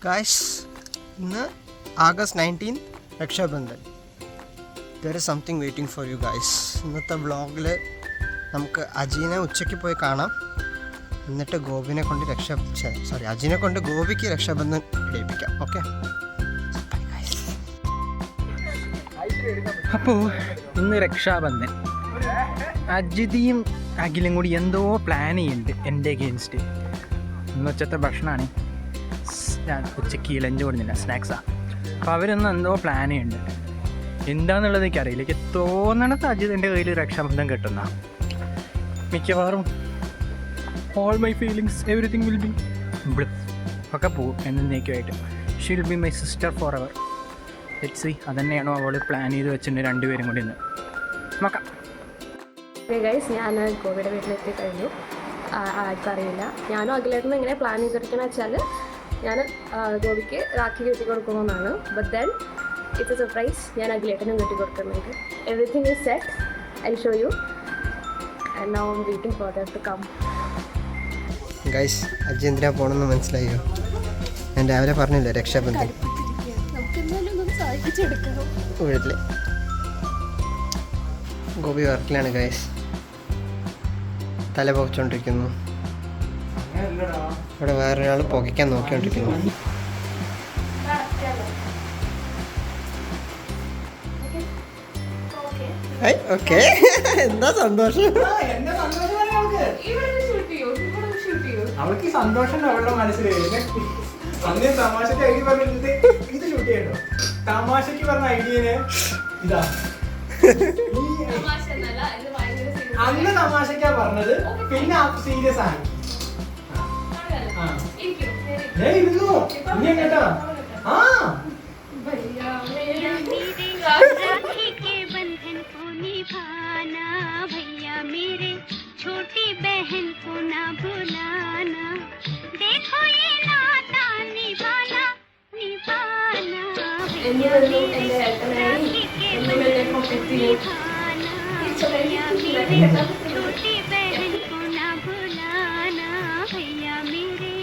Guys, ഇന്ന് August 19 Rakshabandhan. There is something waiting for you guys. ഇന്നത്തെ വ്ളോഗിൽ നമുക്ക് അജീനെ ഉച്ചയ്ക്ക് പോയി കാണാം. എന്നിട്ട് ഗോപിനെ കൊണ്ട് അജീനെ കൊണ്ട് ഗോപിക്ക് രക്ഷാബന്ധൻ ഇടയിപ്പിക്കാം. ഓക്കെ, അപ്പോൾ ഇന്ന് രക്ഷാബന്ധൻ. അജിതിയും അഖിലും കൂടി എന്തോ പ്ലാൻ ചെയ്യുന്നുണ്ട് എൻ്റെ അഗെയിൻസ്റ്റ്. ഇന്ന് ഉച്ചത്തെ ഭക്ഷണമാണ്, ഞാൻ ഉച്ചയ്ക്ക് ലഞ്ച് കൊടുക്കുന്നില്ല, സ്നാക്സാണ്. അപ്പോൾ അവരൊന്നും എന്തോ പ്ലാൻ ചെയ്യുന്നുണ്ട്. എന്താണെന്നുള്ളത് എനിക്കറിയില്ല. എനിക്ക് തോന്നണത് അജിത് എൻ്റെ കയ്യിൽ രക്ഷാബന്ധം കിട്ടുന്ന മിക്കവാറും all my feelings everything will be blip ഒക്കെ പോവും എന്നേക്കുമായിട്ട്. She will be my sister forever. Let's see, അതന്നെയാണോ അവൾ പ്ലാൻ ചെയ്ത് വെച്ചിട്ടുണ്ട് രണ്ടുപേരും കൂടി ഇന്ന് നോക്കാം. ഗൈസ്, ഞാൻ ഗോപിയുടെ വീട്ടിലെത്തി കഴിഞ്ഞു. ആർക്കും അറിയില്ല. ഞാനും അഖിലേട്ടനും എങ്ങനെ പ്ലാൻ ചെയ്തിരിക്കണമെന്ന് വെച്ചാൽ ഞാൻ ഗോപിക്ക് രാഖി കെട്ടി കൊടുക്കണമെന്നാണ്. But then it's a surprise. ഞാൻ അഖിലേട്ടനും കെട്ടി കൊടുക്കുന്നുണ്ട്. Everything is set. I show you and now I am waiting for them to come. Guys, Aji എന്തിനാ പോകണമെന്ന് മനസ്സിലായോ? ഞാൻ രാവിലെ പറഞ്ഞില്ലേ രക്ഷാബന്ധൻ വീട്ടിൽ. ഗോപി വർക്കിലാണ് ഗൈസ്, തല പുകച്ചോണ്ടിരിക്കുന്നു. ഇവിടെ വേറൊരാൾ പുകയ്ക്കാൻ നോക്കിക്കൊണ്ടിരിക്കുന്നു. ഓക്കെ, എന്താ സന്തോഷം? അവൾക്ക് സന്തോഷം അവളുടെ മനസ്സിലായി. അന്ന് തമാശക്ക് ഐഡിയ പറഞ്ഞിട്ട് ഇത് ഷൂട്ട് ചെയ്യണ്ടോ? തമാശക്ക് പറഞ്ഞ ഐഡിയന് ഇതാ. അന്ന് തമാശക്കാ പറഞ്ഞത്, പിന്നെ സീരിയസ് ആണ്. ഇരുന്നു ഇനി കേട്ടോ. ആ छोटी बहन को ना भुलाना, देखो ये नाता निभाना निभाना, छोटी बहन को ना भुलाना भैया मेरे.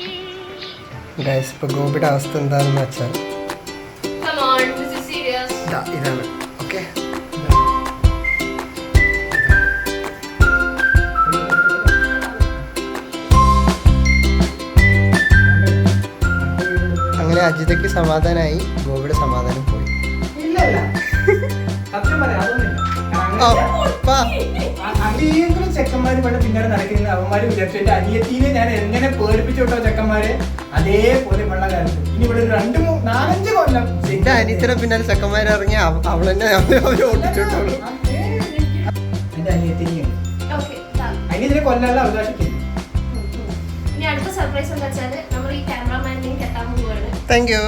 ഗൈസ്, ഇപ്പോൾ ഗോപിയുടെ അവസ്ഥ എന്താണെന്ന് വെച്ചാൽ ഇതാണ്. ഓക്കെ, അങ്ങനെ അജിതയ്ക്ക് സമാധാനമായി, ഗോപിയുടെ സമാധാനം പോയി. ചെക്കന്മാര് പണ്ട് പിന്നാലെ നടക്കുന്ന അവന്മാര് വിചാരിച്ചു എന്റെ അനിയത്തിനെ ഞാൻ എങ്ങനെ പേടിപ്പിച്ചോട്ടോ ചെക്കന്മാര്, അതേപോലെ വെള്ള കാലത്ത് ഇനി ഇവിടെ 2-4-5 കൊല്ലം എന്റെ അനിയത്തിനെ പിന്നാലെ ചെക്കന്മാർ ഇറങ്ങി അവളെന്നെ ഓട്ടിച്ചോട്ടോളൂ. എന്റെ അനിയത്തിനെയും അനിയത്തിനെ കൊല്ലാനുള്ള അവകാശിക്കുന്നു. Thank you.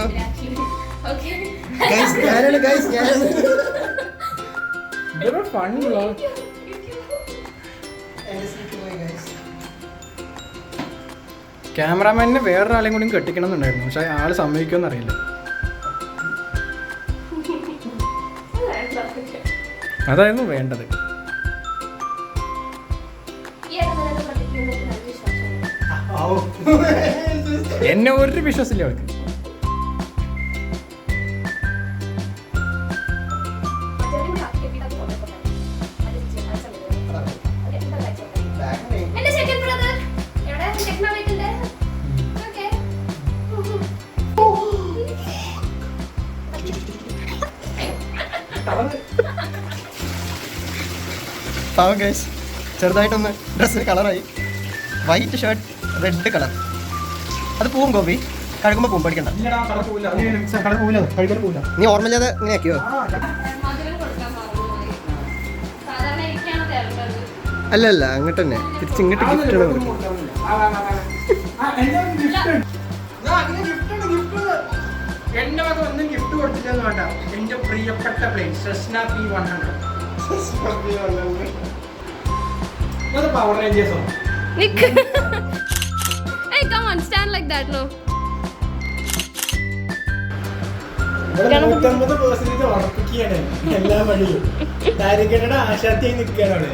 ക്യാമറാമാനെ വേറൊരാളെയും കൂടി കെട്ടിക്കണം എന്നുണ്ടായിരുന്നു, പക്ഷെ ആള് സമ്മതിക്കുമെന്ന് അറിയില്ല. അതായിരുന്നു വേണ്ടത്. എന്നെ ഒരു വിശ്വാസമില്ല അവൾക്ക്. പാവം ഗൈസ്, ചെറുതായിട്ടൊന്ന് ഡ്രസ്സിന് കളറായി. White shirt, red colour. അത് പോവും ഗോപി, കഴുകുമ്പോൾ പോവും, പഠിക്കണ്ട. നീ ഓർമ്മയില്ലാതെ ഇങ്ങനെയാക്കിയോ? അല്ല, അങ്ങോട്ട് തന്നെ തിരിച്ച് ഇങ്ങോട്ട് ഗിഫ്റ്റ് എന്റെ വക ഒന്നും ഗിഫ്റ്റ് കൊടുത്തിട്ടെന്ന് വേണ്ട. എന്റെ പ്രിയപ്പെട്ട പ്ലെയിൻ സെസ്ന P100. പവർ റേഞ്ചേഴ്സോ? Hey, come on, stand like that, no. 99% ഉറപ്പിക്കുകയാണ് എല്ലാ വഴിയും. ഡയറിക്കേറ്റഡ് ആശാത്തിയായി നിൽക്കുകയാണ് അവിടെ.